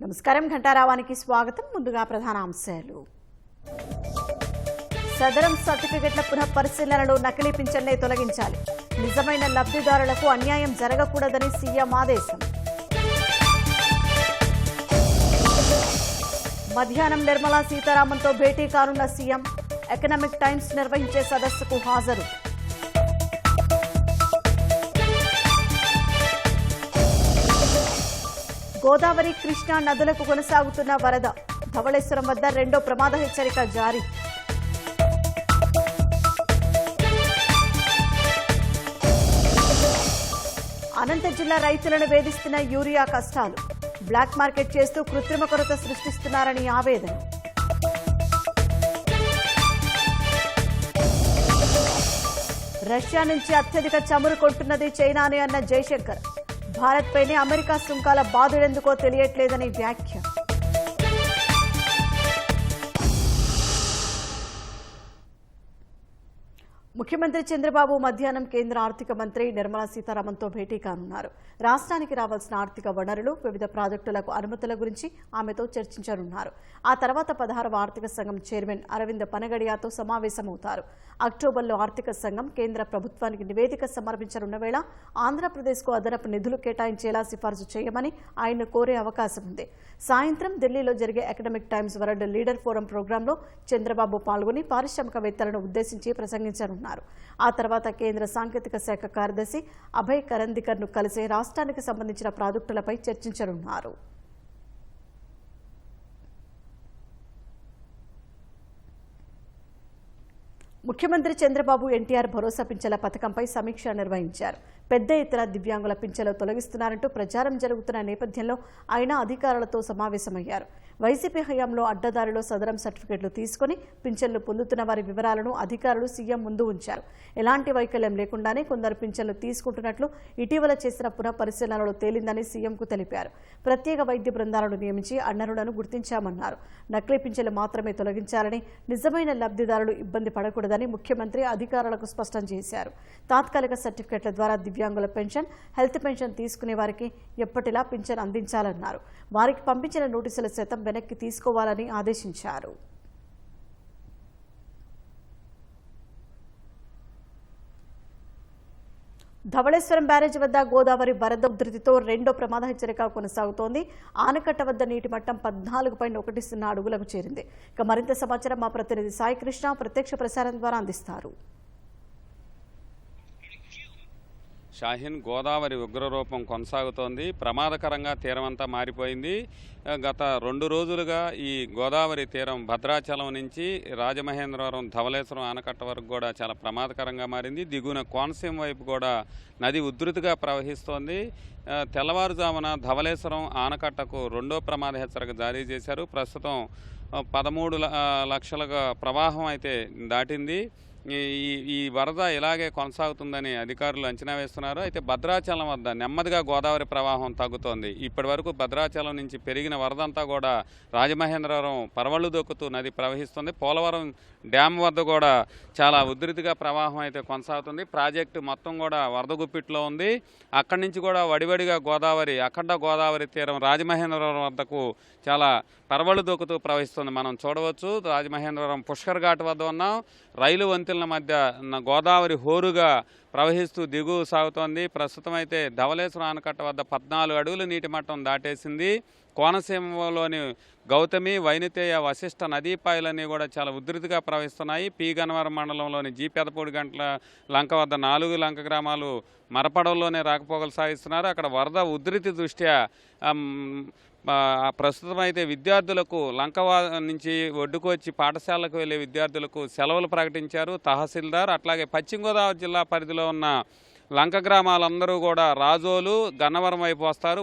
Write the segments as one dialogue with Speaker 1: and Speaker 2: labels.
Speaker 1: నమస్కారం ఘంటారావానికి స్వాగతం. ముందుగా ప్రధాన అంశాలు. సదరం సర్టిఫికెట్ల పునః పరిశీలనలో నకిలీ పింఛన్లే తొలగించాలి. నిజమైన లబ్ధిదారులకు అన్యాయం జరగకూడదని సీఎం ఆదేశం. మధ్యాహ్నం నిర్మలా సీతారామన్తో భేటీ కానున్న సీఎం. ఎకనామిక్ టైమ్స్ నిర్వహించే సదస్సుకు హాజరు. గోదావరి కృష్ణా నదులకు కొనసాగుతున్న వరద. ధవళేశ్వరం వద్ద రెండో ప్రమాద హెచ్చరిక జారీ. అనంత జిల్లా రైతులను వేధిస్తున్న యూరియా కష్టాలు. బ్లాక్ మార్కెట్ చేస్తూ కృత్రిమ కొరత సృష్టిస్తున్నారని ఆవేదన. రష్యా నుంచి అత్యధిక చమురు కొంటున్నది చైనానే అన్న జైశంకర్. భారత్పైనే అమెరికా సుంకాల బాధుడెందుకో తెలియట్లేదని వ్యాఖ్య. ముఖ్యమంత్రి చంద్రబాబు మధ్యాహ్నం కేంద్ర ఆర్థిక మంత్రి నిర్మలా సీతారామన్తో భేటీ కానున్నారు. రాష్ట్రానికి రావాల్సిన ఆర్థిక వనరులు, వివిధ ప్రాజెక్టులకు అనుమతుల గురించి ఆమెతో చర్చించనున్నారు. ఆ తర్వాత 16వ ఆర్థిక సంఘం చైర్మన్ అరవింద్ పనగడియాతో సమావేశమవుతారు. అక్టోబర్లో ఆర్థిక సంఘం కేంద్ర ప్రభుత్వానికి నివేదిక సమర్పించనున్న వేళ ఆంధ్రప్రదేశ్కు అదనపు నిధులు కేటాయించేలా సిఫార్సు చేయమని ఆయన కోరే అవకాశం ఉంది. సాయంత్రం ఢిల్లీలో జరిగే economic times world leader forum ప్రోగ్రాంలో చంద్రబాబు పాల్గొని పారిశ్రామికవేత్తలను ఉద్దేశించి ప్రసంగించనున్నారు. ఆ తర్వాత కేంద్ర సాంకేతిక శాఖ కార్యదర్శి అభయ్ కరందికర్ను కలిసి రాష్ట్రానికి సంబంధించిన ప్రాజెక్టులపై చర్చించనున్నారు. ముఖ్యమంత్రి చంద్రబాబు ఎన్టీఆర్ భరోసా పింఛన్ల పథకంపై సమీక్ష నిర్వహించారు. పెద్ద ఎత్తున దివ్యాంగుల పింఛన్లు తొలగిస్తున్నారంటూ ప్రచారం జరుగుతున్న నేపథ్యంలో ఆయన అధికారులతో సమావేశమయ్యారు. వైసీపీ హయాంలో అడ్డదారిలో సదరం సర్టిఫికెట్లు తీసుకుని పింఛన్లు పొందుతున్న వారి వివరాలను అధికారులు సీఎం ముందు ఉంచారు. ఎలాంటి వైకల్యం లేకుండానే కొందరు పింఛన్లు తీసుకుంటున్నట్లు ఇటీవల చేసిన పునః పరిశీలనలో తేలిందని సీఎంకు తెలిపారు. ప్రత్యేక వైద్య బృందాలను నియమించి అన్నరులను గుర్తించామన్నారు. నకిలీ పింఛన్లు మాత్రమే తొలగించాలని, నిజమైన లబ్ధిదారులు ఇబ్బంది పడకూడదని ముఖ్యమంత్రి అధికారులకు స్పష్టం చేశారు. తాత్కాలిక సర్టిఫికెట్ల ద్వారా దివ్యాంగుల పెన్షన్, హెల్త్ పెన్షన్ తీసుకునే వారికి ఎప్పటిలా పింఛన్ అందించాలన్నారు. వారికి పంపించిన నోటీసుల శాతం వెనక్కి తీసుకోవాలని ఆదేశించారు. ధవళేశ్వరం బ్యారేజ్ వద్ద గోదావరి వరద ఉధృతితో రెండో ప్రమాద హెచ్చరిక కొనసాగుతోంది. ఆనకట్ట వద్ద నీటి మట్టం 14.10 అడుగులకు చేరింది. ఇక మరింత సమాచారం మా ప్రతినిధి సాయి కృష్ణ ప్రత్యక్ష ప్రసారం ద్వారా అందిస్తారు.
Speaker 2: షాహీన్, గోదావరి ఉగ్రరూపం కొనసాగుతోంది. ప్రమాదకరంగా తీరమంతా మారిపోయింది. గత 2 రోజులుగా ఈ గోదావరి తీరం భద్రాచలం నుంచి రాజమహేంద్రవరం, ధవళేశ్వరం ఆనకట్ట వరకు కూడా చాలా ప్రమాదకరంగా మారింది. దిగువన కోనసీమ వైపు కూడా నది ఉధృతిగా ప్రవహిస్తోంది. తెల్లవారుజామున ధవళేశ్వరం ఆనకట్టకు రెండో ప్రమాద హెచ్చరిక జారీ చేశారు. ప్రస్తుతం 13 లక్షలుగా ప్రవాహం అయితే దాటింది. ఈ వరద ఇలాగే కొనసాగుతుందని అధికారులు అంచనా వేస్తున్నారు. అయితే భద్రాచలం వద్ద నెమ్మదిగా గోదావరి ప్రవాహం తగ్గుతోంది. ఇప్పటి వరకు భద్రాచలం నుంచి పెరిగిన వరదంతా కూడా రాజమహేంద్రవరం పరవళ్లు దొక్కుతూ నది ప్రవహిస్తుంది. పోలవరం డ్యామ్ వద్ద కూడా చాలా ఉధృతిగా ప్రవాహం అయితే కొనసాగుతుంది. ప్రాజెక్టు మొత్తం కూడా వరద గుప్పిట్లో ఉంది. అక్కడి నుంచి కూడా వడివడిగా గోదావరి, అఖండ గోదావరి తీరం రాజమహేంద్రవరం వద్దకు చాలా పరవళ్లు దొక్కుతూ ప్రవహిస్తుంది. మనం చూడవచ్చు. రాజమహేంద్రవరం పుష్కర్ ఘాట్ వద్ద ఉన్నాం. రైలు వంతెనల మధ్య గోదావరి హోరుగా ప్రవహిస్తూ దిగువ సాగుతోంది. ప్రస్తుతం అయితే ధవళేశ్వరం ఆనకట్ట వద్ద 14 అడుగుల నీటి మట్టం దాటేసింది. కోనసీమలోని గౌతమి, వైనతేయ, వశిష్ఠ నదీపాయలన్నీ కూడా చాలా ఉధృతిగా ప్రవహిస్తున్నాయి. పి గన్నవరం మండలంలోని జీ పెదపూడి గంటల లంక వద్ద 4 లంక గ్రామాలు మరపడవలోనే రాకపోకలు సాగిస్తున్నారు. అక్కడ వరద ఉధృతి దృష్ట్యా ప్రస్తుతం అయితే విద్యార్థులకు లంక నుంచి ఒడ్డుకు వచ్చి పాఠశాలకు వెళ్లే విద్యార్థులకు సెలవులు ప్రకటించారు తహసీల్దార్. అట్లాగే పశ్చిమ గోదావరి జిల్లా పరిధిలో ఉన్న లంక గ్రామాలందరూ కూడా రాజోలు, గన్నవరం వైపు వస్తారు.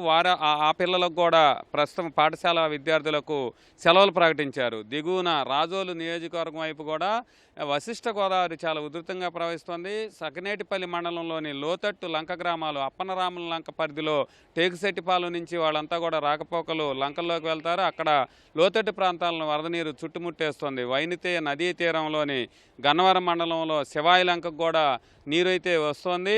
Speaker 2: ఆ పిల్లలకు కూడా ప్రస్తుతం పాఠశాల విద్యార్థులకు సెలవులు ప్రకటించారు. దిగువన రాజోలు నియోజకవర్గం వైపు కూడా వశిష్ఠ గోదావరి చాలా ఉధృతంగా ప్రవహిస్తోంది. సకినేటిపల్లి మండలంలోని లోతట్టు లంక గ్రామాలు అప్పనరాముల లంక పరిధిలో టేకుశెట్టిపాలెం నుంచి వాళ్ళంతా కూడా రాకపోకలు లంకల్లోకి వెళ్తారు. అక్కడ లోతట్టు ప్రాంతాలను వరద నీరు చుట్టుముట్టేస్తోంది. వైనతేయ నదీ తీరంలోని గన్నవరం మండలంలో శివాయి లంకకు కూడా నీరు అయితే వస్తోంది.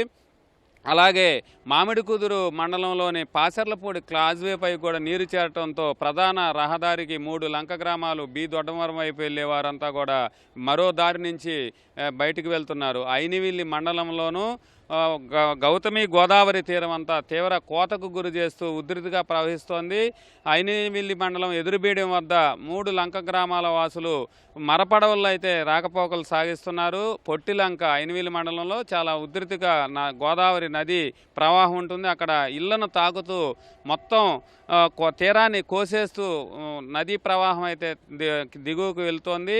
Speaker 2: అలాగే మామిడికుదురు మండలంలోని పాసర్లపూడి క్లాజ్వేపై కూడా నీరు చేరటంతో ప్రధాన రహదారికి 3 లంక గ్రామాలు బి దొడ్డవరం వైపు వెళ్ళే వారంతా కూడా మరో దారి నుంచి బయటికి వెళ్తున్నారు. ఐనివిల్లి మండలంలోనూ గౌతమి గోదావరి తీరం అంతా తీవ్ర కోతకు గురి చేస్తూ ఉధృతిగా ప్రవహిస్తోంది. ఐనివిల్లి మండలం ఎదురుబీడెం వద్ద 3 లంక గ్రామాల వాసులు మరపడవల్లో అయితే రాకపోకలు సాగిస్తున్నారు. పొట్టిలంక ఐనివిల్లి మండలంలో చాలా ఉధృతిగా గోదావరి నది ప్రవాహం ఉంటుంది. అక్కడ ఇళ్లను తాకుతూ మొత్తం తీరాన్ని కోసేస్తూ నదీ ప్రవాహం అయితే దిగువకు వెళ్తోంది.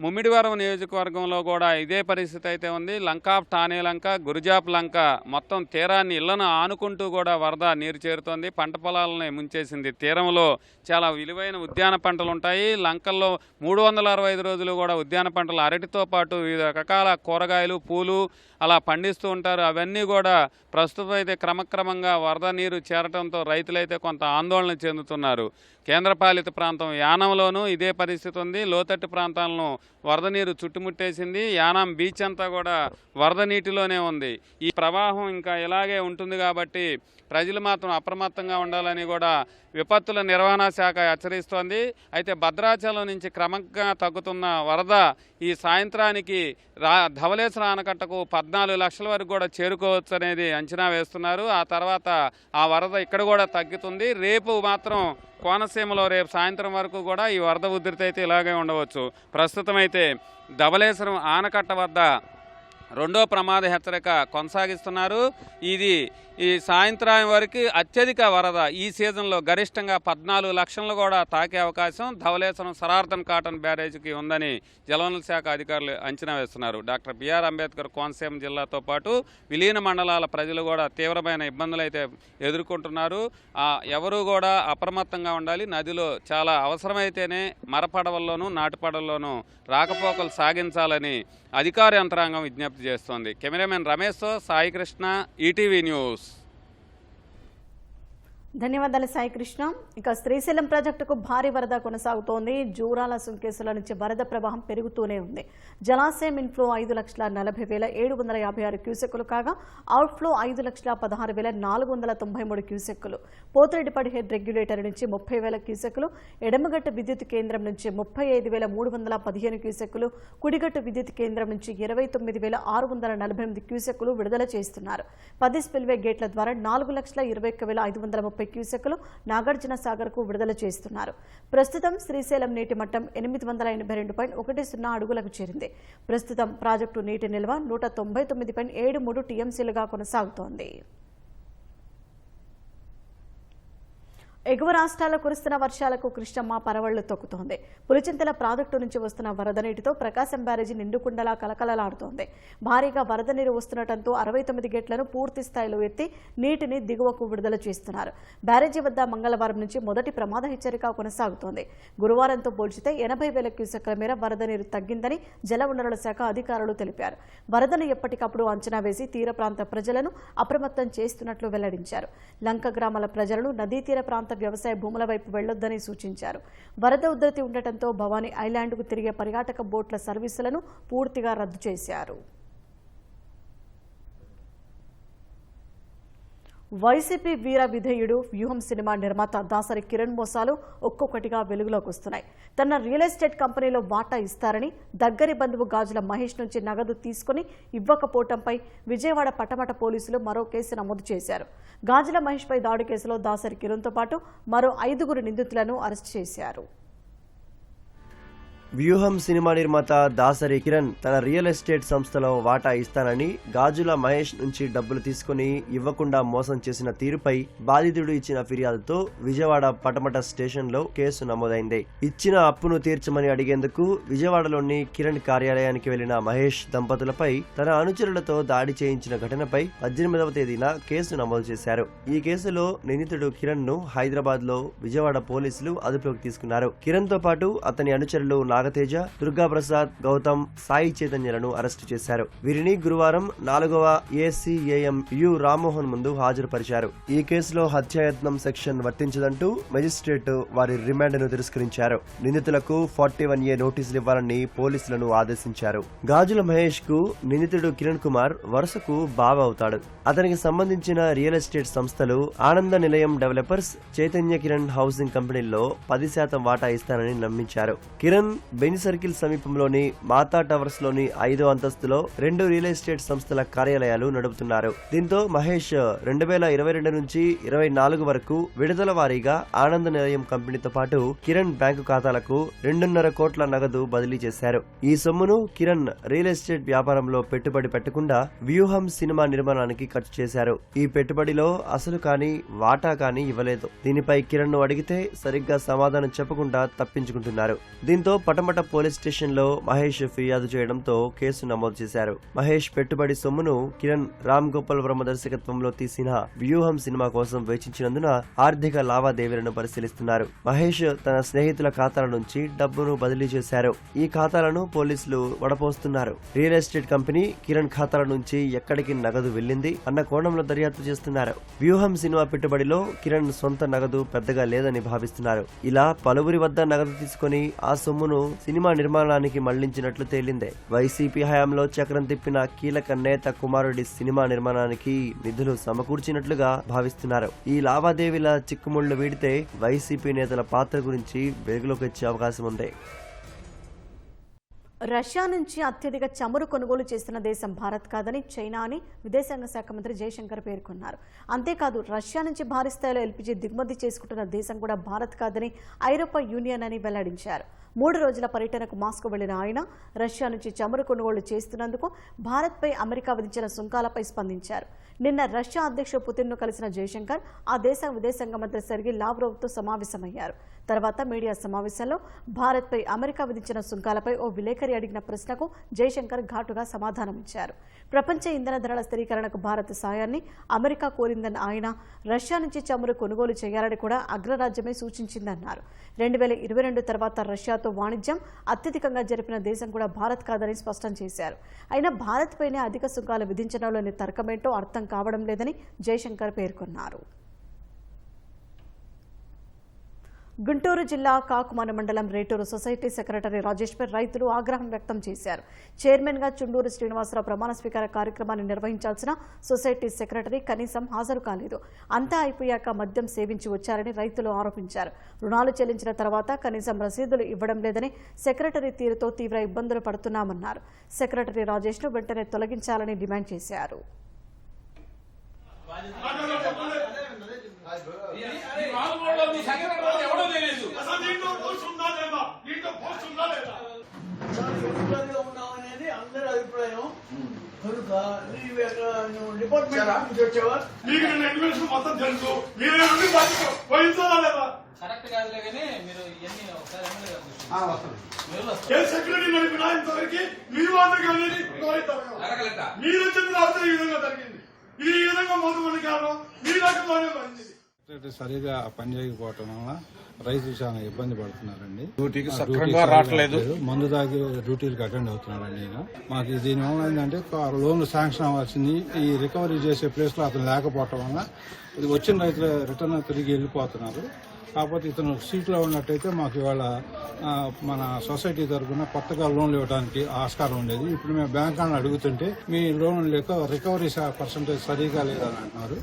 Speaker 2: ముమ్మిడివరం నియోజకవర్గంలో కూడా ఇదే పరిస్థితి అయితే ఉంది. లంకాఫ్ ఠానే లంక, గురిజాప్ లంక మొత్తం తీరాన్ని ఇళ్లను ఆనుకుంటూ కూడా వరద నీరు చేరుతోంది. పంట పొలాలని ముంచేసింది. తీరంలో చాలా విలువైన ఉద్యాన పంటలు ఉంటాయి. లంకల్లో 365 రోజులు కూడా ఉద్యాన పంటలు అరటితో పాటు వివిధ రకాల కూరగాయలు, పూలు అలా పండిస్తూ ఉంటారు. అవన్నీ కూడా ప్రస్తుతం అయితే క్రమక్రమంగా వరద నీరు చేరటంతో రైతులైతే కొంత ఆందోళన చెందుతున్నారు. కేంద్రపాలిత ప్రాంతం యానంలోనూ ఇదే పరిస్థితి ఉంది. లోతట్టు ప్రాంతాలను వరద నీరు చుట్టుముట్టేసింది. యానం బీచ్ అంతా కూడా వరద నీటిలోనే ఉంది. ఈ ప్రవాహం ఇంకా ఇలాగే ఉంటుంది కాబట్టి ప్రజలు మాత్రం అప్రమత్తంగా ఉండాలని కూడా విపత్తుల నిర్వహణ శాఖ హెచ్చరిస్తోంది. అయితే భద్రాచలం నుంచి క్రమంగా తగ్గుతున్న వరద ఈ సాయంత్రానికి ధవళేశ్వర ఆనకట్టకు 14 లక్షల వరకు కూడా చేరుకోవచ్చు అనేది అంచనా వేస్తున్నారు. ఆ తర్వాత ఆ వరద ఇక్కడ కూడా తగ్గుతుంది. రేపు మాత్రం కోనసీమలో రేపు సాయంత్రం వరకు కూడా ఈ వరద ఉధృతి అయితే ఇలాగే ఉండవచ్చు. ప్రస్తుతం అయితే ధవళేశ్వరం ఆనకట్ట వద్ద 2వ ప్రమాద హెచ్చరిక కొనసాగిస్తున్నారు. ఈ సాయంత్రం వరకు అత్యధిక వరద ఈ సీజన్లో గరిష్టంగా 14 లక్షలు కూడా తాకే అవకాశం ధవళేశ్వరం సరార్థన్ కాటన్ బ్యారేజ్కి ఉందని జలవనరుల శాఖ అధికారులు అంచనా వేస్తున్నారు. డాక్టర్ బిఆర్ అంబేద్కర్ కోనసీమ జిల్లాతో పాటు విలీన మండలాల ప్రజలు కూడా తీవ్రమైన ఇబ్బందులు అయితే ఎదుర్కొంటున్నారు. ఎవరు కూడా అప్రమత్తంగా ఉండాలి. నదిలో చాలా అవసరమైతేనే మరపడవల్లోనూ నాటుపడవల్లోనూ రాకపోకలు సాగించాలని అధికార యంత్రాంగం విజ్ఞప్తి చేస్తోంది. కెమెరామెన్ రమేష్తో సాయికృష్ణ, ఈటీవీ న్యూస్.
Speaker 1: ధన్యవాదాలు సాయికృష్ణ. ఇక శ్రీశైలం ప్రాజెక్టుకు భారీ వరద కొనసాగుతోంది. జూరాల సుంకేసుల నుంచి వరద ప్రవాహం పెరుగుతూనే ఉంది. జలాశయం ఇన్ఫ్లో 5,40,756 క్యూసెక్కులు కాగా అవుట్ఫ్లో 5,16,493 క్యూసెక్కులు. పోతిరెడ్డిపడి హెడ్ రెగ్యులేటర్ నుంచి 30,000 క్యూసెక్కులు, ఎడమగట్టు విద్యుత్ కేంద్రం నుంచి 35,315 క్యూసెక్కులు, కుడిగట్టు విద్యుత్ కేంద్రం నుంచి 29,648 క్యూసెక్కులు విడుదల చేస్తున్నారు. 10 స్పిల్వే గేట్ల ద్వారా 4,21,530 క్యూసెక్కులు నాగార్జున సాగర్ కు విడుదల చేస్తున్నారు. ప్రస్తుతం శ్రీశైలం నీటి మట్టం 882.10 అడుగులకు చేరింది. ప్రస్తుతం ప్రాజెక్టు నీటి నిల్వ 199.73 టీఎంసీలుగా కొనసాగుతోంది. ఎగువ రాష్ట్రాల్లో కురుస్తున్న వర్షాలకు కృష్ణమ్మ పరవళ్లు తొక్కుతోంది. పులిచింతల ప్రాజెక్టు నుంచి వస్తున్న వరద నీటితో ప్రకాశం బ్యారేజీ నిండుకుండలా కలకలలాడుతోంది. భారీగా వరద నీరు వస్తుండటంతో 69 గేట్లను పూర్తి స్థాయిలో ఎత్తి నీటిని దిగువకు విడుదల చేస్తున్నారు. బ్యారేజీ వద్ద మంగళవారం నుంచి మొదటి ప్రమాద హెచ్చరిక కొనసాగుతోంది. గురువారంతో పోల్చితే 80,000 క్యూసెక్కుల మేర వరద నీరు తగ్గిందని జలవనరుల శాఖ అధికారులు తెలిపారు. వరదను ఎప్పటికప్పుడు అంచనా వేసి తీర ప్రాంత ప్రజలను అప్రమత్తం చేస్తున్నట్లు వెల్లడించారు. లంక గ్రామాల ప్రజలను నదీ తీర ప్రాంత వ్యవసాయ భూముల వైపు వెళ్లొద్దని సూచించారు. వరద ఉధృతి ఉండటంతో భవానీ ఐలాండ్కు తిరిగే పర్యాటక బోట్ల సర్వీసులను పూర్తిగా రద్దు చేశారు. వైసీపీ వీర విధేయుడు వ్యూహం సినిమా నిర్మాత దాసరి కిరణ్ మోసాలు ఒక్కొక్కటిగా వెలుగులోకి వస్తున్నాయి. తన రియల్ ఎస్టేట్ కంపెనీలో వాటా ఇస్తారని దగ్గరి బంధువు గాజుల మహేష్ నుంచి నగదు తీసుకుని ఇవ్వకపోవడంపై విజయవాడ పట్టమట పోలీసులు మరో కేసు నమోదు చేశారు. గాజుల మహేష్పై దాడి కేసులో దాసరి కిరణ్తో పాటు మరో 5 నిందితులను అరెస్టు చేశారు.
Speaker 3: వ్యూహం సినిమా నిర్మాత దాసరి కిరణ్ తన రియల్ ఎస్టేట్ సంస్థలో వాటా ఇస్తానని గాజుల మహేష్ నుంచి డబ్బులు తీసుకుని ఇవ్వకుండా మోసం చేసిన తీరుపై బాధితుడు ఇచ్చిన ఫిర్యాదుతో విజయవాడ పటమట స్టేషన్లో కేసు నమోదైంది. ఇచ్చిన అప్పును తీర్చమని అడిగేందుకు విజయవాడలోని కిరణ్ కార్యాలయానికి వెళ్లిన మహేష్ దంపతులపై తన అనుచరులతో దాడి చేయించిన ఘటనపై 18వ తేదీన కేసు నమోదు చేశారు. ఈ కేసులో నిందితుడు కిరణ్ ను హైదరాబాద్ లో విజయవాడ పోలీసులు అదుపులోకి తీసుకున్నారు. కిరణ్ తో పాటు అతని అనుచరులు నాగతేజ, దుర్గాప్రసాద్, గౌతమ్, సాయి చైతన్యలను అరెస్టు చేశారు. వీరిని గురువారం 4వ ఏసీఏఎం యు రామ్మోహన్ ముందు హాజరుపరిచారు. ఈ కేసులో హత్యాయత్నం సెక్షన్ వర్తించదంటూ మెజిస్ట్రేట్ వారి రిమాండ్ను తిరస్కరించారు. నిందితులకు 41A నోటీసులు ఇవ్వాలని పోలీసులను ఆదేశించారు. గాజుల మహేష్ కు నిందితుడు కిరణ్ కుమార్ వరుసకు బావ అవుతాడు. అతనికి సంబంధించిన రియల్ ఎస్టేట్ సంస్థలు ఆనంద నిలయం డెవలపర్స్, చైతన్య కిరణ్ హౌసింగ్ కంపెనీల్లో 10% వాటా ఇస్తానని నమ్మించారు. కిరణ్ బెంజ్ సర్కిల్ సమీపంలోని మాతా టవర్స్ లోని 5వ అంతస్తులో 2 రియల్ ఎస్టేట్ సంస్థల కార్యాలయాలు నడుపుతున్నారు. దీంతో మహేష్ 2022 నుంచి 24 వరకు విడుదల వారీగా ఆనంద నిలయం కంపెనీతో పాటు కిరణ్ బ్యాంకు ఖాతాలకు 2.5 కోట్ల నగదు బదిలీ చేశారు. ఈ సొమ్మును కిరణ్ రియల్ ఎస్టేట్ వ్యాపారంలో పెట్టుబడి పెట్టకుండా వ్యూహం సినిమా నిర్మాణానికి ఖర్చు చేశారు. ఈ పెట్టుబడిలో అసలు కానీ వాటా కానీ ఇవ్వలేదు. దీనిపై కిరణ్ ను అడిగితే సరిగ్గా సమాధానం చెప్పకుండా తప్పించుకుంటున్నారు. దీంతో పటమట పోలీస్ స్టేషన్ లో మహేష్ ఫిర్యాదు చేయడంతో కేసు నమోదు చేశారు. మహేష్ పెట్టుబడి సొమ్మును కిరణ్ రామ్ గోపాల్ వర్మ దర్శకత్వంలో తీసిన వ్యూహం సినిమా కోసం వెచ్చించినందున ఆర్థిక లావాదేవీలను పరిశీలిస్తున్నారు. మహేష్ తన స్నేహితుల ఖాతాల నుంచి డబ్బును బదిలీ చేశారు. ఈ ఖాతాలను పోలీసులు వడపోస్తున్నారు. రియల్ ఎస్టేట్ కంపెనీ కిరణ్ ఖాతాల నుంచి ఎక్కడికి నగదు వెళ్లింది అన్న కోణంలో దర్యాప్తు చేస్తున్నారు. వ్యూహం సినిమా పెట్టుబడిలో కిరణ్ సొంత నగదు పెద్దగా లేదని భావిస్తున్నారు. ఇలా పలువురి వద్ద నగదు తీసుకుని ఆ సొమ్మును సినిమా నిర్మాణానికి మళ్లించినట్లు తేలిందే. వైసీపీ హయాంలో చక్రం తిప్పిన కీలక నేత కుమారుడి సినిమా నిర్మాణానికి నిధులు సమకూర్చినట్లుగా భావిస్తున్నారు. ఈ లావాదేవీల చిక్కుముళ్లు వీడితే వైసీపీ నేతల పాత్ర గురించి వెలుగులోకి వచ్చే అవకాశం ఉంది.
Speaker 1: రష్యా నుంచి అత్యధిక చమురు కొనుగోలు చేస్తున్న దేశం భారత్ కాదని చైనా అని విదేశాంగ శాఖ మంత్రి జయశంకర్ పేర్కొన్నారు. అంతేకాదు రష్యా నుంచి భారీ స్థాయిలో ఎల్పీజీ దిగుమతి చేసుకుంటున్న దేశం కూడా భారత్ కాదని ఐరోపా యూనియన్ అని వెల్లడించారు. 3 రోజుల పర్యటనకు మాస్కో వెళ్లిన ఆయన రష్యా నుంచి చమురు కొనుగోలు చేస్తున్నందుకు భారత్పై అమెరికా విధించిన సుంకాలపై స్పందించారు. నిన్న రష్యా అధ్యక్షుడు పుతిన్ను కలిసిన జయశంకర్ ఆ దేశ విదేశాంగ మంత్రి సెర్గీ లావ్రోవ్తో సమావేశమయ్యారు. తర్వాత మీడియా సమావేశంలో భారత్పై అమెరికా విధించిన సుంకాలపై ఓ విలేకరి అడిగిన ప్రశ్నకు జయశంకర్ ఘాటుగా సమాధానమిచ్చారు. ప్రపంచ ఇంధన ధరల స్థిరీకరణకు భారత్ సాయాన్ని అమెరికా కోరిందన్న ఆయన రష్యా నుంచి చమురు కొనుగోలు చేయాలని కూడా అగ్రరాజ్యమే సూచించిందన్నారు. 2022 తర్వాత రష్యాతో వాణిజ్యం అత్యధికంగా జరిపిన దేశం కూడా భారత్ కాదని స్పష్టం చేశారు. అయినా భారత్పైనే అధిక సుంకాలు విధించడంలోని తర్కమేంటో అర్థం కావడం లేదని జయశంకర్ పేర్కొన్నారు. గుంటూరు జిల్లా కాకుమాన మండలం రేటూరు సొసైటీ సెక్రటరీ రాజేష్పై రైతులు ఆగ్రహం వ్యక్తం చేశారు. చైర్మన్ గా చుండూరు శ్రీనివాసరావు ప్రమాణ స్వీకార కార్యక్రమాన్ని నిర్వహించాల్సిన సొసైటీ సెక్రటరీ కనీసం హాజరు కాలేదు. అంతా అయిపోయాక మద్యం సేవించి వచ్చారని రైతులు ఆరోపించారు. రుణాలు చెల్లించిన తర్వాత కనీసం రసీదులు ఇవ్వడం లేదని సెక్రటరీ తీరుతో తీవ్ర ఇబ్బందులు పడుతున్నామన్నారు. సెక్రటరీ రాజేష్ ను వెంటనే తొలగించాలని డిమాండ్ చేశారు.
Speaker 4: అందరి అభిప్రాయం కనుక డిపార్ట్మెంట్ వచ్చావా మీకు ఇన్వెస్టిగేషన్ మొత్తం తెలుసు మీరేమి వహించాలా లేదా కరెక్ట్ కాదులే కానీ మీరు ఇవన్నీ ఒకసారి సెక్రటరీ నడిపినా ఇంతవరకు మీరు మాత్రం మీరు వచ్చిన రాత్రి ఈ విధంగా జరిగింది. ఈ విధంగా మొదటి కారణం మీ రకంలోనే పడింది.
Speaker 5: సరిగా పనిచేయకపోవటం వల్ల రైతులు చాలా ఇబ్బంది పడుతున్నారండి.
Speaker 6: డ్యూటీకి సక్రమంగా రావట్లేదు.
Speaker 5: మందు తాగి డ్యూటీలకు అటెండ్ అవుతున్నారండి. ఈయన మాకు దీనివల్ల ఏంటంటే లోన్లు శాంక్షన్ అవ్వాల్సింది ఈ రికవరీ చేసే ప్లేస్ లో అతను లేకపోవటం వల్ల ఇది వచ్చిన రైతులు రిటర్న్ తిరిగి వెళ్ళిపోతున్నారు. కాకపోతే ఇతను సీట్లో ఉన్నట్టయితే మాకు ఇవాళ మన సొసైటీ తరఫున కొత్తగా లోన్లు ఇవ్వడానికి ఆస్కారం ఉండేది. ఇప్పుడు మేము బ్యాంక్ అని అడుగుతుంటే మీ లోన్ లేక రికవరీ పర్సెంటేజ్ సరిగా లేదని అంటున్నారు.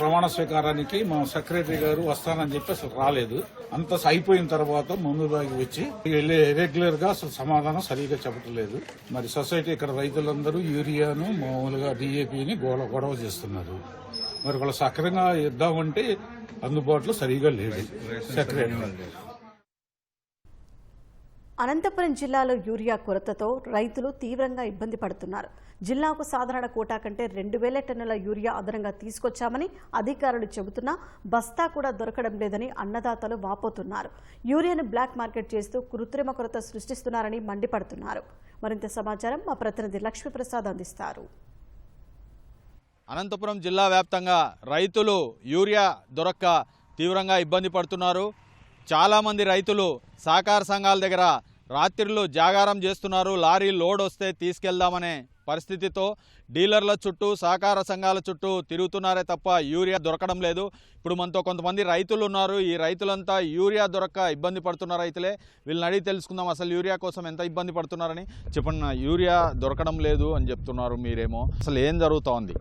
Speaker 6: ప్రమాణ స్వీకారానికి మా సెక్రటరీ గారు వస్తానని చెప్పి అసలు రాలేదు. అంత అయిపోయిన తర్వాత ముందు దాగి వచ్చి రెగ్యులర్ గా అసలు సమాధానం సరిగా చెప్పట్లేదు. మరి సొసైటీ ఇక్కడ రైతులందరూ యూరియాను మామూలుగా డిఏపిని గొడవ చేస్తున్నారు. మరి వాళ్ళు సక్రంగా ఇద్దామంటే అందుబాటులో సరిగా లేదు సెక్రటరీ.
Speaker 1: అనంతపురం జిల్లాలో యూరియా కొరతతో రైతులు తీవ్రంగా ఇబ్బంది పడుతున్నారు. జిల్లాకు సాధారణ కోటా కంటే 2000 టన్నుల యూరియా అదనంగా తీసుకొచ్చామని అధికారులు చెబుతున్నా బస్తా కూడా దొరకడం లేదని అన్నదాతలు వాపోతున్నారు. యూరియాను బ్లాక్ మార్కెట్ చేస్తూ కృత్రిమ కొరత సృష్టిస్తున్నారని మండిపడుతున్నారు. మరింత సమాచారం మా ప్రతినిధి లక్ష్మీప్రసాద్ అందిస్తారు.
Speaker 7: అనంతపురం జిల్లా వ్యాప్తంగా రైతులు యూరియా దొరక్క తీవ్రంగా ఇబ్బంది పడుతున్నారు. చాలామంది రైతులు సహకార సంఘాల దగ్గర రాత్రిళ్ళు జాగారం చేస్తున్నారు. లారీ లోడ్ వస్తే తీసుకెళ్దామనే పరిస్థితితో డీలర్ల చుట్టూ సహకార సంఘాల చుట్టూ తిరుగుతున్నారే తప్ప యూరియా దొరకడం లేదు. ఇప్పుడు మనతో కొంతమంది రైతులు ఉన్నారు. ఈ రైతులంతా యూరియా దొరక్క ఇబ్బంది పడుతున్న రైతులే. వీళ్ళని అడిగి తెలుసుకుందాం అసలు యూరియా కోసం ఎంత ఇబ్బంది పడుతున్నారని. చెప్పండి, యూరియా దొరకడం లేదు అని చెప్తున్నారు మీరేమో, అసలు ఏం జరుగుతోంది?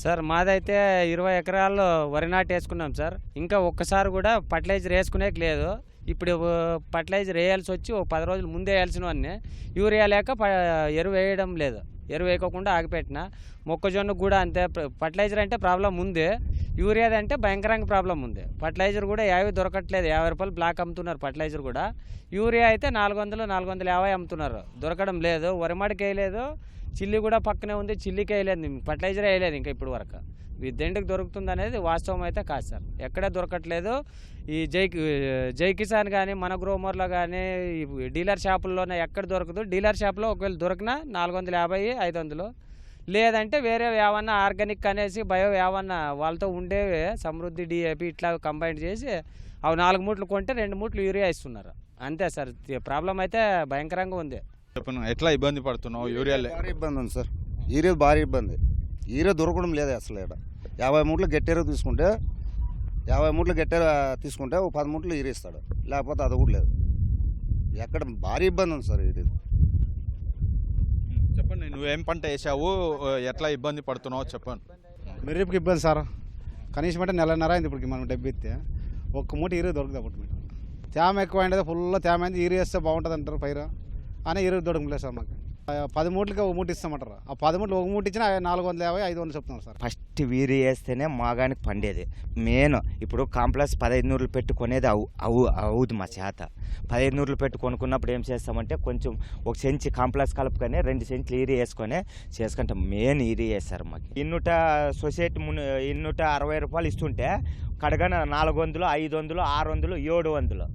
Speaker 8: సార్ మాదైతే 20 ఎకరాల్లో వరి నాటు వేసుకున్నాం సార్. ఇంకా ఒక్కసారి కూడా ఫర్టిలైజర్ వేసుకునేకి లేదు. ఇప్పుడు ఫర్టిలైజర్ వేయాల్సి వచ్చి 10 రోజుల ముందే వేయాల్సినవన్నీ యూరియా లేక ఎరువు వేయడం లేదు. ఎరువు వేయకుండా ఆగిపెట్టిన. మొక్కజొన్న కూడా అంతే. ఫర్టిలైజర్ అంటే ప్రాబ్లం ఉంది, యూరియాది అంటే భయంకరంగా ప్రాబ్లం ఉంది. ఫర్టిలైజర్ కూడా యావి దొరకట్లేదు. 50 రూపాయలు బ్లాక్ అమ్ముతున్నారు ఫర్టిలైజర్ కూడా. యూరియా అయితే 400, 450 అమ్ముతున్నారు. దొరకడం లేదు. వరిమాడికి వేయలేదు, చిల్లి కూడా పక్కనే ఉంది, చిల్లికి వేయలేదు, ఫర్టిలైజర్ వేయలేదు ఇంకా ఇప్పుడు వరకు. దెండుకు దొరుకుతుంది అనేది వాస్తవం అయితే కాదు సార్. ఎక్కడే దొరకట్లేదు. ఈ జై కిసాన్ కానీ మన గ్రోమర్లో కానీ డీలర్ షాపుల్లోనే ఎక్కడ దొరకదు. డీలర్ షాప్లో ఒకవేళ దొరికినా 450, 500, లేదంటే వేరే ఏమన్నా ఆర్గానిక్ అనేసి బయో ఏమన్నా వాళ్ళతో ఉండేవి సమృద్ధి DAP ఇట్లా కంబైన్ చేసి అవి 4 మూట్లు కొంటే 2 మూట్లు యూరియా ఇస్తున్నారు. అంతే సార్. ప్రాబ్లం అయితే భయంకరంగా ఉంది.
Speaker 7: చెప్పండి, ఎట్లా ఇబ్బంది పడుతున్నావు? యూరియా
Speaker 9: భారీ ఇబ్బంది ఉంది సార్. యూరియా భారీ ఇబ్బంది. యూరియా దొరకడం లేదు అసలు. ఇక్కడ 50 మూట్లు గట్టెర తీసుకుంటే 50 మూట్లు గట్టెర తీసుకుంటే 10 మూట్లు యూరియా ఇస్తాడు, లేకపోతే అది కూడా లేదు. ఎక్కడ భారీ ఇబ్బంది ఉంది సార్. ఇది
Speaker 7: చెప్పండి, నువ్వేం పంట వేసావు, ఎట్లా ఇబ్బంది పడుతున్నావు చెప్పండి.
Speaker 10: మెర్రిపుకి ఇబ్బంది సార్. కనీసం అంటే 1.5 అయింది ఇప్పటికి. మనం డబ్బు ఇస్తే 1 మూట యూరియా దొరుకుతుంది. అప్పుడు మీకు తేమ ఎక్కువ అయింది, ఫుల్ తేమ అయింది. యూరియా ఇస్తే బాగుంటుంది అంటారు పైరు అని యూరియా దొరకలేదు సార్. మాకు 10 మూట్లకి 1 మూట ఇస్తామంటారు. ఆ 10 మూట్లు 1 మూట ఇచ్చినా 450, 500 చెప్తున్నారు సార్.
Speaker 11: ఫస్ట్ వీరి వేస్తేనే మాగానికి పండేది మెయిన్. ఇప్పుడు కాంప్లెక్స్ 1500 పెట్టి కొనేది అవుదు మా చేత. 1500 పెట్టి కొనుక్కున్నప్పుడు ఏం చేస్తామంటే కొంచెం 1 సెంచి కాంప్లెక్స్ కలుపుకొని 2 సెంట్లు ఈరి వేసుకొని చేసుకుంటాం. మెయిన్ ఈరి వేస్తారు మాకు. ఇన్నుట సొసైటీ 260 రూపాయలు ఇస్తుంటే కడగన 400, 500, 600, 700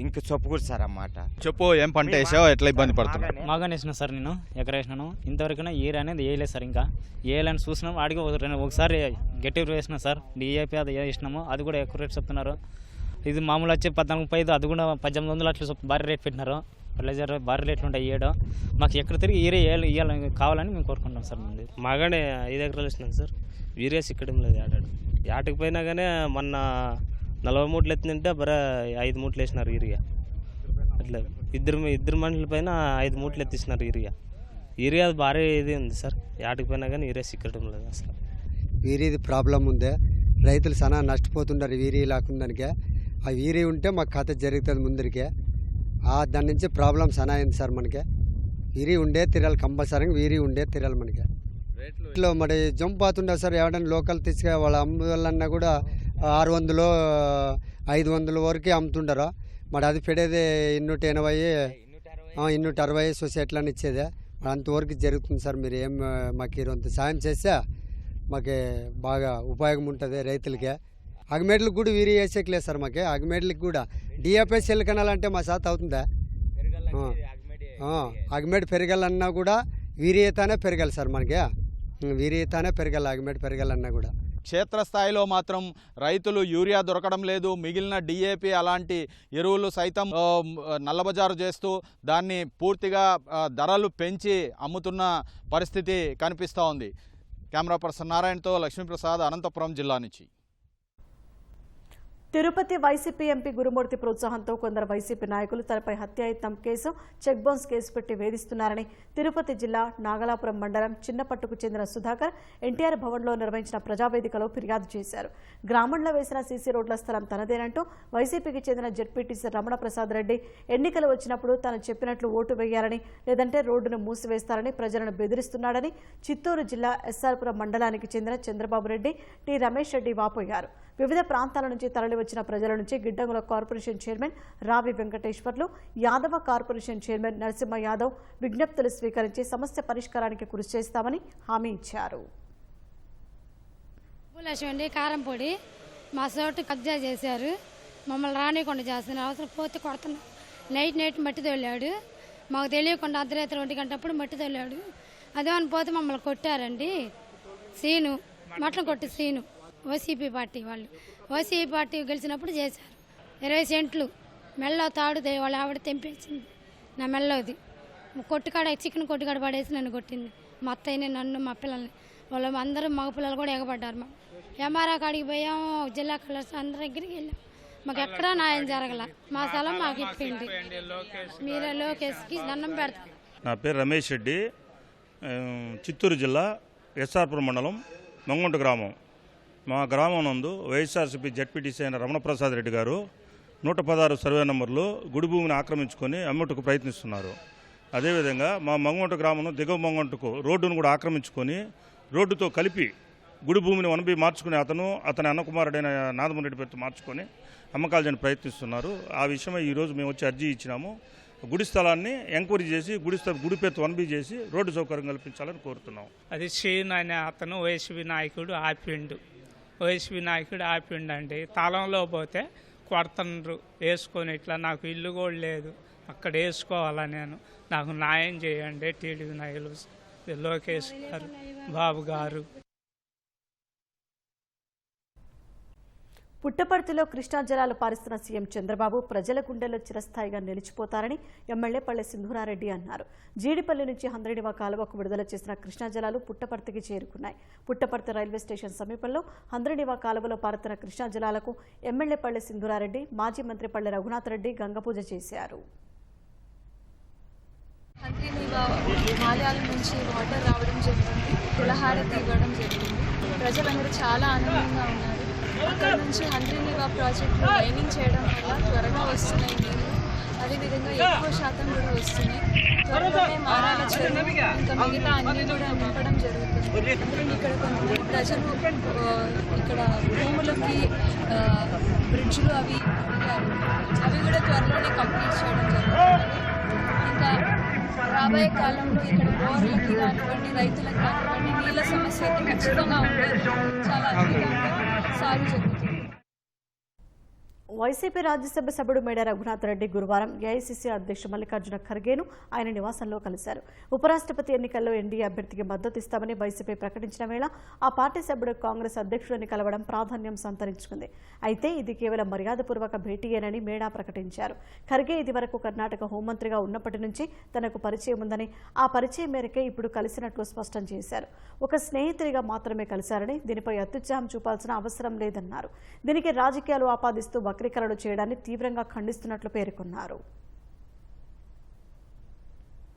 Speaker 11: ఇంక చెప్పుకూడదు సార్ అన్నమాట.
Speaker 7: చెప్పు, ఏం పంట వేసావు, ఎట్లా ఇబ్బంది పడుతున్నావు?
Speaker 8: మాగానే వేసిన సార్. నేను ఎకర వేసినాను. ఇంతవరకు ఏరియా అనేది వేయలేదు సార్. ఇంకా వేయాలని చూసినాం. అడిగి ఒకసారి గట్టి వేసినా సార్. DAP అది వేసినాము. అది కూడా ఎక్కువ రేట్ చెప్తున్నారు. ఇది మామూలు వచ్చి 14,500, అది కూడా 1800 అట్లా భారీ రేట్ పెట్టినారు. ఫర్టిలైజర్ భారీ రేట్లు ఉంటాయి వేయడం. మాకు ఎక్కడ తిరిగి ఏరియా ఇవ్వాలని కావాలని మేము కోరుకుంటాం సార్. ముందు మాగానే 5 ఎకరాలు వేసినాం సార్. యూరియా సిక్కడం లేదు. యాటికి పోయినా కానీ మొన్న 40 మూట్లు ఎత్తిందంటే బరా 5 మూట్లు వేసినారు యూరియా. అట్లా ఇద్దరు మనుషుల పైన 5 మూట్లు ఎత్తిస్తున్నారు యూరియా. యూరియా భారీ ఇది ఉంది సార్. యాటికి పోయినా కానీ యూరియా సిక్కడం లేదు అసలు.
Speaker 12: వీరిది ప్రాబ్లం ఉంది. రైతులు చాలా నష్టపోతున్నారు వీరి లేకుందానికే. ఆ వీరి ఉంటే మాకు కథ జరుగుతుంది ముందరికే. దాని నుంచి ప్రాబ్లం చాలా అయింది సార్. మనకి వీరి ఉండే తిరాలి, కంపల్సరీగా వీరి ఉండే తిరాలి. మనకి ఇట్లా మరి జంప్ అవుతుండే సార్. ఎవరైనా లోకల్ తీసుకు వాళ్ళ అమ్ములన్నా కూడా 600, 500 వరకే అమ్ముతుంటారు. మరి అది పెడేది 280, 260 సొసైటీలను ఇచ్చేదే. మరి అంతవరకు జరుగుతుంది సార్. మీరు ఏం మాకు ఇరంత సాయం చేస్తే మాకు బాగా ఉపయోగం ఉంటుంది రైతులకి. అగమేట్లకు కూడా వీరి వేసేయలేదు సార్. మాకు అగమేట్లకు కూడా DAP సెల్ కనాలంటే మా శాతం అవుతుందా? అగమేట్ పెరగాలన్నా కూడా వీరియతానే పెరగాలి సార్. మనకి వీరియతానే పెరగాలి. అగమేట్ పెరగాలన్నా కూడా.
Speaker 7: క్షేత్రస్థాయిలో మాత్రం రైతులు యూరియా దొరకడం లేదు. మిగిలిన DAP అలాంటి ఎరువులు సైతం నల్లబజారు చేస్తూ దాన్ని పూర్తిగా ధరలు పెంచి అమ్ముతున్న పరిస్థితి కనిపిస్తూ ఉంది. కెమెరా పర్సన్ నారాయణతో లక్ష్మీప్రసాద్, అనంతపురం జిల్లా నుంచి.
Speaker 1: తిరుపతి వైసీపీ ఎంపీ గురుమూర్తి ప్రోత్సాహంతో కొందరు వైసీపీ నాయకులు తనపై హత్యాయత్నం కేసు, చెక్ బౌన్స్ కేసు పెట్టి వేధిస్తున్నారని తిరుపతి జిల్లా నాగలాపురం మండలం చిన్నపట్టుకు చెందిన సుధాకర్ ఎన్టీఆర్ భవన్లో నిర్వహించిన ప్రజావేదికలో ఫిర్యాదు చేశారు. గ్రామంలో వేసిన సీసీ రోడ్ల స్థలం తనదేనంటూ వైసీపీకి చెందిన జెడ్పీటీసీ రమణ ప్రసాద్ రెడ్డి ఎన్నికలు వచ్చినప్పుడు తాను చెప్పినట్లు ఓటు వేయాలని, లేదంటే రోడ్డును మూసివేస్తారని ప్రజలను బెదిరిస్తున్నాడని చిత్తూరు జిల్లా ఎస్ఆర్పురం మండలానికి చెందిన చంద్రబాబు రెడ్డి, టి రమేష్ రెడ్డి వాపోయారు. వివిధ ప్రాంతాల నుంచి తరలివచ్చిన ప్రజల నుంచి గిడ్డంగుల కార్పొరేషన్ చైర్మన్ రావి వెంకటేశ్వర్లు, యాదవ కార్పొరేషన్ చైర్మన్ నరసింహ యాదవ్ విజ్ఞప్తులు స్వీకరించి సమస్య పరిష్కారానికి కృషి చేస్తామని హామీ ఇచ్చారు.
Speaker 13: కారంపొడి మా చోటు కబ్జా చేశారు. మమ్మల్ని రానియకుండా చేస్తున్నారు. అవసరం పోతే కొడుతున్నారు. నైట్ మట్టి తోలాడు. మాకు తెలియకుండా అర్ధరాత్రి 1 గంటప్పుడు మట్టి తోలాడు. అదేమని పోతే మమ్మల్ని కొట్టారండి. సీను మట్ల కొట్టి సీను వైసీపీ పార్టీ వాళ్ళు. వైసీపీ పార్టీ గెలిచినప్పుడు చేశారు. 20 సెంట్లు మెల్ల తాడు వాళ్ళ ఆవిడ తెంపేసింది. నా మెల్లది కొట్టుకాడ చికెన్ కొట్టుకాడ పడేసి నన్ను కొట్టింది. మా అత్తయ్యని, నన్ను, మా పిల్లల్ని, వాళ్ళు అందరూ మగ పిల్లలు కూడా ఎగబడ్డారు. మా ఎంఆర్ఆ కాడికి పోయాము, జిల్లా కలెక్టర్ అందరి దగ్గరికి వెళ్ళాం. మాకు ఎక్కడా న్యాయం జరగల. మా స్థలం మాకు ఇప్పిండి, మీరే లోకేష్కి దండం పెడతాం.
Speaker 14: నా పేరు రమేష్ రెడ్డి, చిత్తూరు జిల్లా ఎస్ఆర్పురం మండలం మంగుంట గ్రామం. మా గ్రామం నందు వైఎస్ఆర్సీపీ జడ్పీటీసీ అయిన రమణప్రసాద్ రెడ్డి గారు 116 సర్వే నంబర్లో గుడి భూమిని ఆక్రమించుకొని అమ్ముటకు ప్రయత్నిస్తున్నారు. అదేవిధంగా మా మంగుంట గ్రామం దిగువ మంగుంటకు రోడ్డును కూడా ఆక్రమించుకొని రోడ్డుతో కలిపి గుడి భూమిని వనబి మార్చుకుని అతని అన్నకుమారుడైన నాదమన్ రెడ్డి పేరుతో మార్చుకొని అమ్మకాలు చేయని ప్రయత్నిస్తున్నారు. ఆ విషయమై ఈరోజు మేము వచ్చి అర్జీ ఇచ్చినాము. గుడి స్థలాన్ని ఎంక్వైరీ చేసి గుడి పేరుతో వనబి చేసి రోడ్డు సౌకర్యం కల్పించాలని కోరుతున్నాం.
Speaker 15: అది శ్రీను అనే అతను వైసీపీ నాయకుడు ఆపిండు. వైసీపీ నాయకుడు ఆపిండండి. తాళంలో పోతే కొడతండ్రు వేసుకొని, ఇట్లా నాకు ఇల్లు కూడా లేదు, అక్కడ వేసుకోవాలా నేను, నాకు న్యాయం చేయండి టీడీపీ నాయకులు లోకేష్ గారు, బాబు గారు.
Speaker 1: పుట్టపర్తిలో కృష్ణా జలాలు పారిస్తున్న సీఎం చంద్రబాబు ప్రజల గుండెల్లో చిరస్థాయిగా నిలిచిపోతారని ఎమ్మెల్యే పల్లె సింధూరారెడ్డి అన్నారు. జీడిపల్లి నుంచి హంద్రీనివా కాలువకు విడుదల చేసిన కృష్ణా జలాలు పుట్టపర్తికి చేరుకున్నాయి. పుట్టపర్తి రైల్వే స్టేషన్ సమీపంలో హంద్రీనివా కాలువలో పారుతున్న కృష్ణా జలాలకు ఎమ్మెల్యే పల్లె సింధూరారెడ్డి, మాజీ మంత్రి పల్లె రఘునాథ్ రెడ్డి గంగపూజ చేశారు.
Speaker 16: ఆలయాల నుంచి వాటర్ రావడం జరిగింది, కులహారతి ఇవ్వడం జరిగింది. ప్రజలందరూ చాలా ఆనందంగా ఉన్నారు. అక్కడ నుంచి హంద్రీనివా ప్రాజెక్టులో లైనింగ్ చేయడం వల్ల త్వరగా వస్తున్నాయి నీళ్ళు. అదేవిధంగా ఎక్కువ శాతం కూడా వస్తున్నాయి. త్వరలోనే మారాల చెరువు ఇంకా మిగతా అన్ని కూడా నింపడం జరుగుతుంది. ఇక్కడ కొంతమంది ప్రజలు ఇక్కడ భూములకి బ్రిడ్జ్లు అవి కూడా త్వరలోనే కంప్లీట్ చేయడం జరుగుతుంది. ఇంకా రాబోయే కాలంలో ఇక్కడ బోర్లకి కానివ్వండి, రైతులకు కానివ్వండి, నీళ్ళ సమస్య అయితే ఖచ్చితంగా ఉండేది. చాలా అద్భుతంగా సాగు జరుగుతుంది.
Speaker 1: వైసీపీ రాజ్యసభ సభ్యుడు మేడ రఘునాథ్ రెడ్డి గురువారం ఏఐసీసీ అధ్యక్షుడు మల్లికార్జున ఖర్గేను ఆయన నివాసంలో కలిశారు. ఉపరాష్ట్రపతి ఎన్నికల్లో ఎన్డీఏ అభ్యర్థికి మద్దతు ఇస్తామని వైసీపీ ప్రకటించిన వేళ ఆ పార్టీ సభ్యుడు కాంగ్రెస్ అధ్యక్షుడిని కలవడం ప్రాధాన్యం సంతరించుకుంది. అయితే ఇది కేవలం మర్యాదపూర్వక భేటీయేనని మేడా ప్రకటించారు. ఖర్గే ఇదివరకు కర్ణాటక హోంమంత్రిగా ఉన్నప్పటి నుంచి తనకు పరిచయం ఉందని, ఆ పరిచయం మేరకే ఇప్పుడు కలిసినట్లు స్పష్టం చేశారు. ఒక స్నేహితుడిగా మాత్రమే కలిశారని, దీనిపై అత్యుత్సాహం చూపాల్సిన అవసరం లేదన్నారు. దీనికి రాజకీయాలు ఆపాదిస్తూ వక్రీకరణ చేయడాన్ని తీవ్రంగా ఖండిస్తున్నట్లు పేర్కొన్నారు.